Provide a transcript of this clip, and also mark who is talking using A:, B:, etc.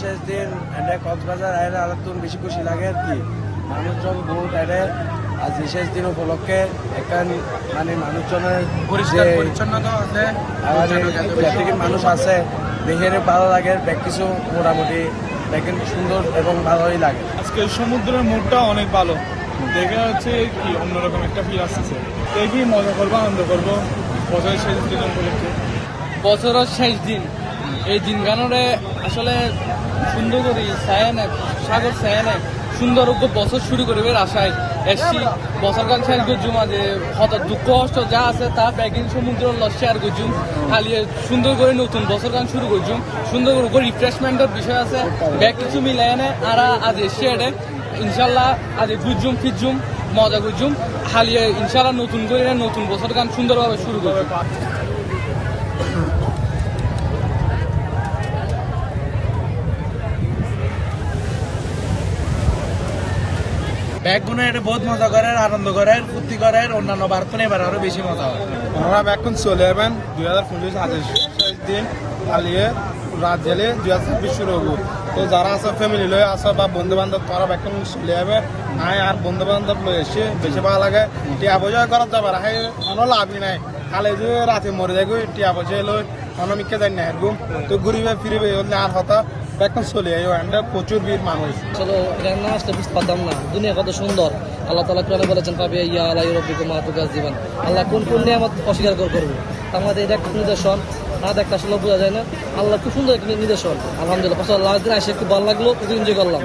A: বিশেষ দিন এটা কক্সবাজার আইলে আলাদা বেশি খুশি লাগে আর কি মানুষজন বহুত আইলে আজ বিশেষ দিন উপলক্ষে একটা মানে মানুষজনের
B: পরিষ্কার পরিচ্ছন্নতা আছে
A: থেকে মানুষ আছে দেখে ভালো লাগে ব্যাগ কিছু মোটামুটি দেখেন সুন্দর এবং ভালোই লাগে।
B: আজকে সমুদ্রের মুডটা অনেক ভালো দেখে হচ্ছে কি অন্যরকম একটা ফিল আসতেছে দেখি মজা করবো আনন্দ করবো বছরের শেষ দিন উপলক্ষে।
C: বছরের শেষ দিন এই দিনগানোরে আসলে সুন্দর করে সাগর ছায়া সুন্দর বছর শুরু করবে আশায় এসছি বছরকাল শেষ করছুম আজ হত দুঃখ কষ্ট যা আছে তা ব্যাগিং সমুদ্র শেয়ার করছুম খালি সুন্দর করে নতুন বছর গান শুরু করছুম সুন্দর করে রিফ্রেশমেন্টের বিষয় আছে ব্যাগ কিছু মিলাই নে আর আজ এসছি এটা ইনশাল্লাহ আজ ঘুরছুম ফিরছুম মজা করছুম হালিয়ে ইনশাল্লাহ নতুন করে নতুন বছর গান সুন্দরভাবে শুরু করবে।
A: ব্যাগগুলো এটা বহুত মজা করার আনন্দ করার ফুর্তি করার অন্যান্য বার তো এবার আরো বেশি মজা হয়।
B: আমরা এখন চলে যাবেন 2025 আজ শেষ দিন হালিয়ে রাত জেলে 2026 শুরু হবো তো যারা আছে ফ্যামিলি লয়ে আছে বা বন্ধু বান্ধব তারা এখন চলে যাবে আয় আর বন্ধু বান্ধব লয়ে এসে বেশি ভালো লাগে টিয়া পয়সা করা যাবে হাই কোনো লাভই নাই খালে যে রাতে মরে যাবে টিয়া পয়সা লই অনামিককে যাই না হেরগুম তো ঘুরিবে ফিরিবে হলে আর হতা এখন চলে যাই এন্ড প্রচুর ভিড় মানুষ।
C: চলো এটা না আসলে বুঝতে পারতাম না দুনিয়া কত সুন্দর আল্লাহ তাআলা কোরআনে বলেছেন পাবে ইয়া আলা রাব্বিকুম আতুকাজ জীবন আল্লাহ কোন কোন নিয়ামত অস্বীকার করবে আমাদের এটা একটা নিদর্শন না দেখতে আসলে বোঝা যায় না আল্লাহ খুব সুন্দর একটা নিদর্শন আলহামদুলিল্লাহ আল্লাহ দিন এসে একটু ভালো লাগলো খুব এনজয় করলাম।